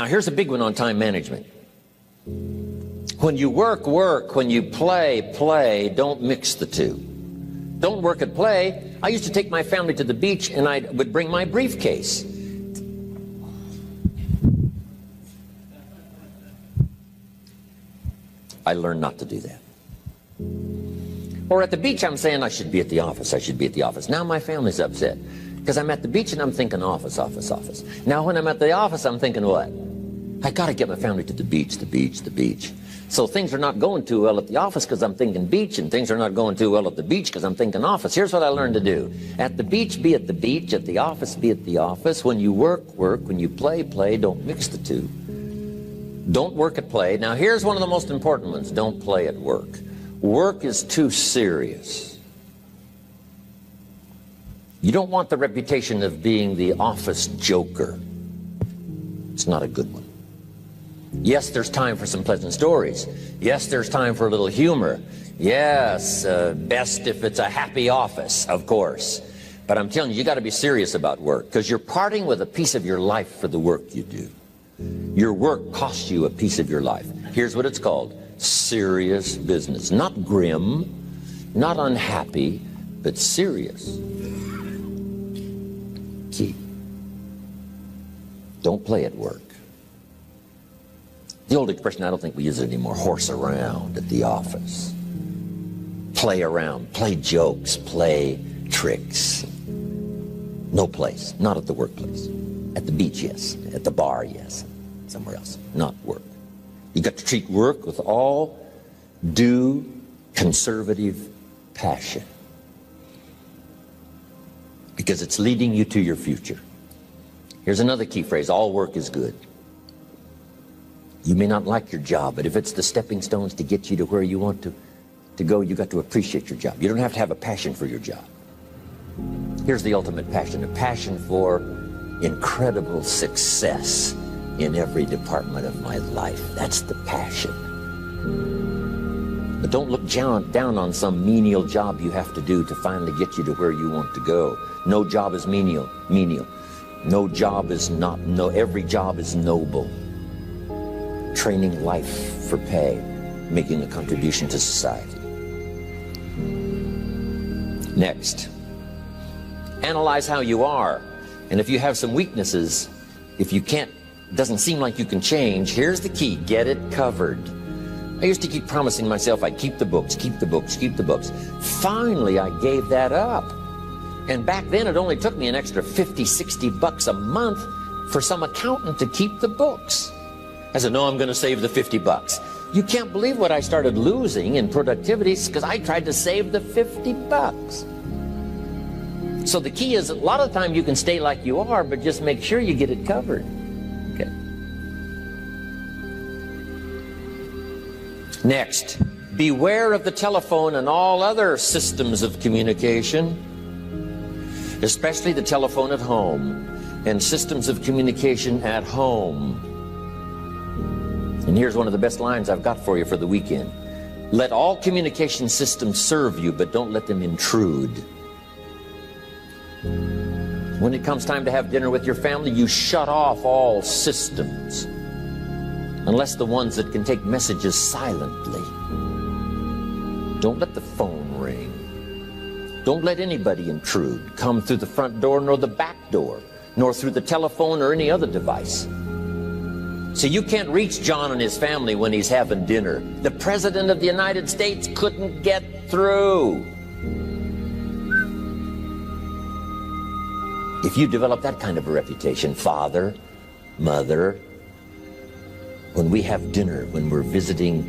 Now, here's a big one on time management. When you work, work. When you play, play. Don't mix the two. Don't work at play. I used to take my family to the beach, and I would bring my briefcase. I learned not to do that. Or at the beach, I'm saying I should be at the office. I should be at the office. Now my family's upset because I'm at the beach and I'm thinking office, office, office. Now when I'm at the office, I'm thinking what? I got to get my family to the beach, the beach, the beach. So things are not going too well at the office because I'm thinking beach, and things are not going too well at the beach because I'm thinking office. Here's what I learned to do. At the beach, be at the beach. At the office, be at the office. When you work, work. When you play, play. Don't mix the two. Don't work at play. Now here's one of the most important ones. Don't play at work. Work is too serious. You don't want the reputation of being the office joker. It's not a good one. Yes, there's time for some pleasant stories. Yes, there's time for a little humor. Yes, best if it's a happy office, of course. But I'm telling you, you got to be serious about work, because you're parting with a piece of your life for the work you do. Your work costs you a piece of your life. Here's what it's called. Serious business. Not grim, not unhappy, but serious. Key. Don't play at work. The old expression, I don't think we use it anymore, horse around at the office. Play around, play jokes, play tricks. No place, not at the workplace. At the beach, yes. At the bar, yes. Somewhere else, not work. You got to treat work with all due conservative passion, because it's leading you to your future. Here's another key phrase. All work is good. You may not like your job, but if it's the stepping stones to get you to where you want to go, you got to appreciate your job. You don't have to have a passion for your job. Here's the ultimate passion, a passion for incredible success in every department of my life. That's the passion. But don't look down on some menial job you have to do to finally get you to where you want to go. No job is menial. No job is not, every job is noble. Training life for pay, making a contribution to society. Next, analyze how you are. And if you have some weaknesses, if you can't, doesn't seem like you can change, here's the key. Get it covered. I used to keep promising myself I'd keep the books, keep the books, keep the books. Finally, I gave that up. And back then, it only took me an extra 50, 60 bucks a month for some accountant to keep the books. I said, no, I'm going to save the 50 bucks. You can't believe what I started losing in productivity because I tried to save the 50 bucks. So the key is, a lot of the time you can stay like you are, but just make sure you get it covered. Okay. Next, beware of the telephone and all other systems of communication, especially the telephone at home and systems of communication at home. And here's one of the best lines I've got for you for the weekend. Let all communication systems serve you, but don't let them intrude. When it comes time to have dinner with your family, you shut off all systems, unless the ones that can take messages silently. Don't let the phone ring. Don't let anybody intrude, come through the front door nor the back door, nor through the telephone or any other device. So you can't reach John and his family when he's having dinner. The President of the United States couldn't get through. If you develop that kind of a reputation, father, mother, when we have dinner, when we're visiting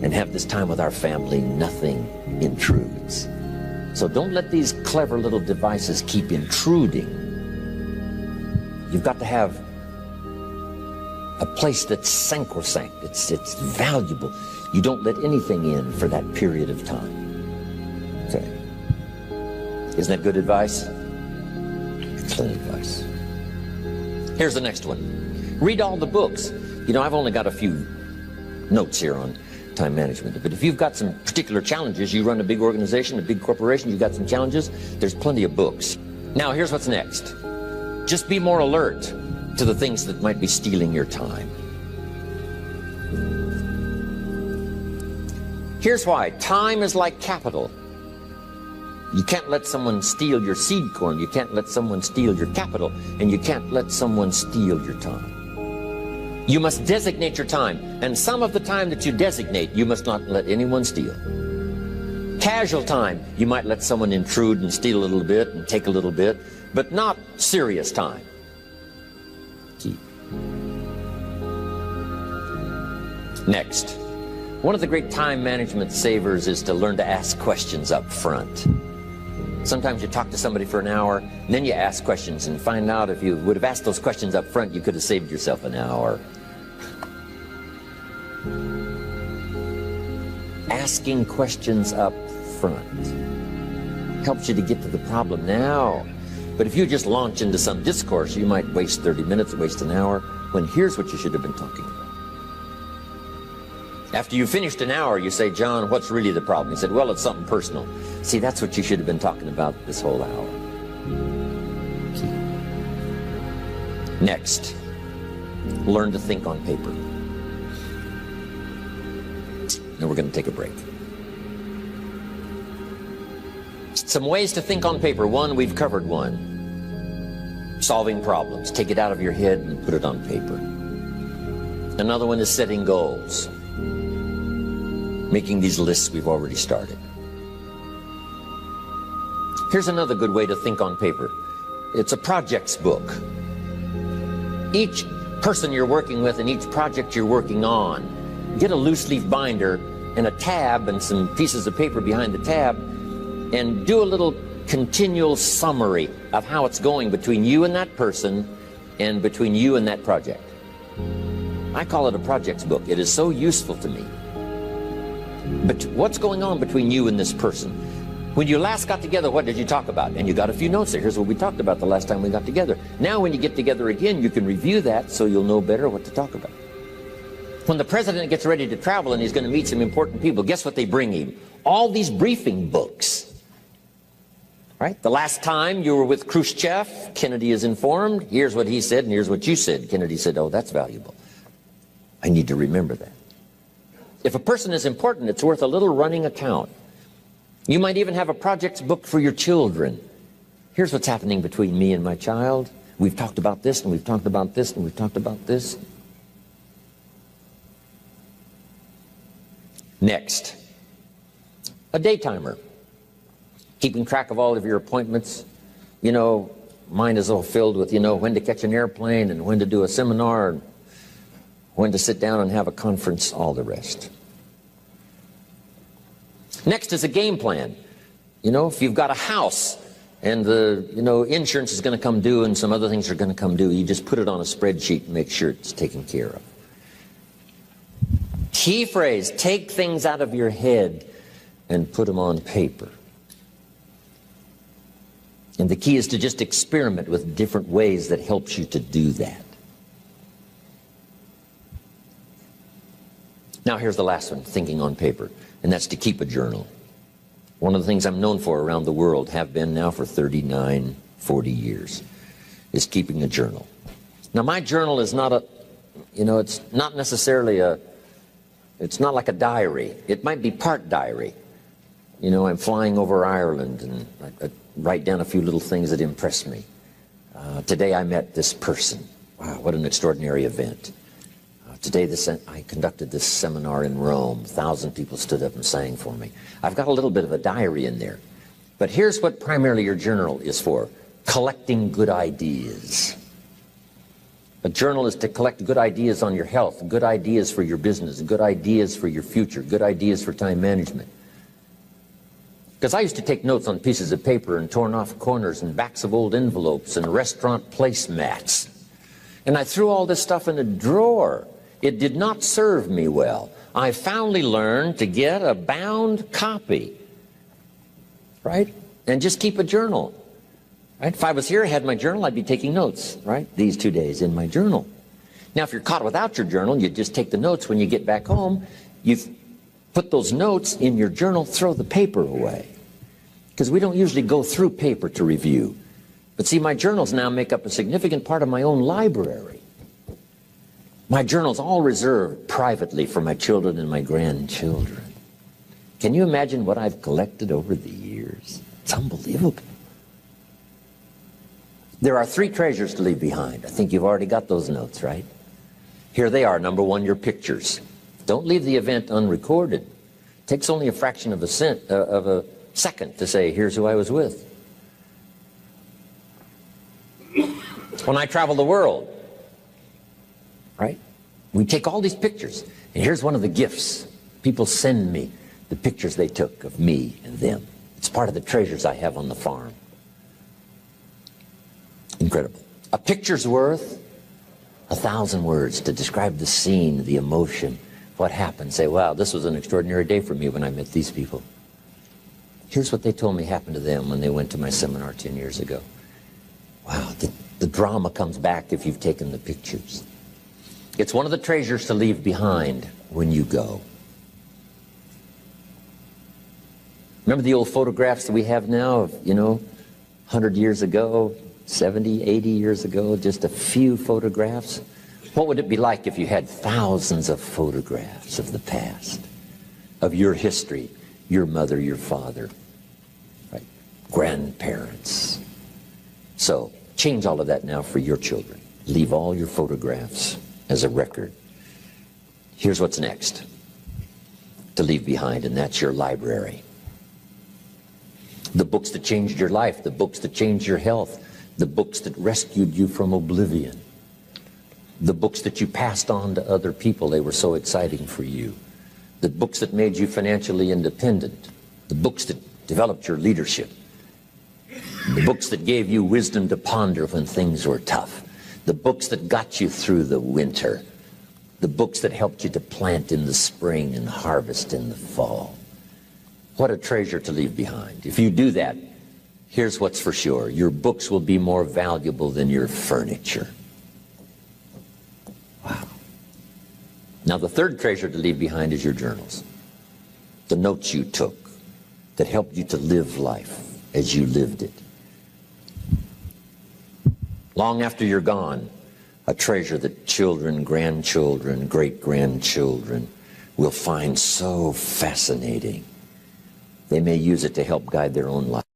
and have this time with our family, nothing intrudes. So don't let these clever little devices keep intruding. You've got to have a place that's sacrosanct, it's valuable. You don't let anything in for that period of time. Okay. Isn't that good advice? Excellent advice. Here's the next one. Read all the books. You know, I've only got a few notes here on time management, but if you've got some particular challenges, you run a big organization, a big corporation, you've got some challenges, there's plenty of books. Now, here's what's next. Just be more alert to the things that might be stealing your time. Here's why. Time is like capital. You can't let someone steal your seed corn. You can't let someone steal your capital. And you can't let someone steal your time. You must designate your time. And some of the time that you designate, you must not let anyone steal. Casual time, you might let someone intrude and steal a little bit and take a little bit, but not serious time. Key. Next, one of the great time management savers is to learn to ask questions up front. Sometimes you talk to somebody for an hour, and then you ask questions and find out if you would have asked those questions up front, you could have saved yourself an hour. Asking questions up front helps you to get to the problem now. But if you just launch into some discourse, you might waste 30 minutes, waste an hour, when here's what you should have been talking about. After you finished an hour, you say, John, what's really the problem? He said, well, it's something personal. See, that's what you should have been talking about this whole hour. Next, learn to think on paper. Then we're going to take a break. Some ways to think on paper. One, we've covered one. Solving problems. Take it out of your head and put it on paper. Another one is setting goals. Making these lists we've already started. Here's another good way to think on paper. It's a projects book. Each person you're working with and each project you're working on, get a loose leaf binder and a tab and some pieces of paper behind the tab and do a little continual summary of how it's going between you and that person and between you and that project. I call it a projects book. It is so useful to me. But what's going on between you and this person? When you last got together, what did you talk about? And you got a few notes there. Here's what we talked about the last time we got together. Now when you get together again, you can review that so you'll know better what to talk about. When the president gets ready to travel and he's going to meet some important people, guess what they bring him? All these briefing books. Right? The last time you were with Khrushchev, Kennedy is informed. Here's what he said and here's what you said. Kennedy said, oh, that's valuable. I need to remember that. If a person is important, it's worth a little running account. You might even have a projects book for your children. Here's what's happening between me and my child. We've talked about this, and we've talked about this, and we've talked about this. Next, a day timer. Keeping track of all of your appointments. You know, mine is all filled with, when to catch an airplane and when to do a seminar and when to sit down and have a conference, all the rest. Next is a game plan. If you've got a house and the, insurance is going to come due and some other things are going to come due, you just put it on a spreadsheet and make sure it's taken care of. Key phrase, take things out of your head and put them on paper. And the key is to just experiment with different ways that helps you to do that. Now here's the last one, thinking on paper, and that's to keep a journal. One of the things I'm known for around the world, have been now for 39, 40 years, is keeping a journal. Now my journal is not a, it's not necessarily it's not like a diary. It might be part diary. I'm flying over Ireland and I write down a few little things that impress me. Today I met this person. Wow, what an extraordinary event. Today I conducted this seminar in Rome. 1,000 people stood up and sang for me. I've got a little bit of a diary in there. But here's what primarily your journal is for. Collecting good ideas. A journal is to collect good ideas on your health, good ideas for your business, good ideas for your future, good ideas for time management. Because I used to take notes on pieces of paper and torn off corners and backs of old envelopes and restaurant placemats. And I threw all this stuff in a drawer. It did not serve me well. I finally learned to get a bound copy, right? And just keep a journal, right? If I was here, I had my journal, I'd be taking notes, right? These 2 days in my journal. Now, if you're caught without your journal, you just take the notes. When you get back home, you put those notes in your journal, throw the paper away. Because we don't usually go through paper to review. But see, my journals now make up a significant part of my own library. My journal's all reserved privately for my children and my grandchildren. Can you imagine what I've collected over the years? It's unbelievable. There are 3 treasures to leave behind. I think you've already got those notes, right? Here they are. Number 1, your pictures. Don't leave the event unrecorded. It takes only a fraction of a second to say, here's who I was with. When I travel the world, right? We take all these pictures, and here's one of the gifts. People send me the pictures they took of me and them. It's part of the treasures I have on the farm. Incredible. A picture's worth 1,000 words to describe the scene, the emotion, what happened. Say, wow, this was an extraordinary day for me when I met these people. Here's what they told me happened to them when they went to my seminar 10 years ago. Wow, the drama comes back if you've taken the pictures. It's one of the treasures to leave behind when you go. Remember the old photographs that we have now of, 100 years ago, 70, 80 years ago, just a few photographs? What would it be like if you had thousands of photographs of the past, of your history, your mother, your father, right? Grandparents? So, change all of that now for your children. Leave all your photographs as a record. Here's what's next to leave behind, and that's your library. The books that changed your life, the books that changed your health, the books that rescued you from oblivion, the books that you passed on to other people, they were so exciting for you, the books that made you financially independent, the books that developed your leadership, the books that gave you wisdom to ponder when things were tough, the books that got you through the winter, the books that helped you to plant in the spring and harvest in the fall. What a treasure to leave behind. If you do that, here's what's for sure. Your books will be more valuable than your furniture. Wow. Now the third treasure to leave behind is your journals. The notes you took that helped you to live life as you lived it. Long after you're gone, a treasure that children, grandchildren, great-grandchildren will find so fascinating. They may use it to help guide their own life.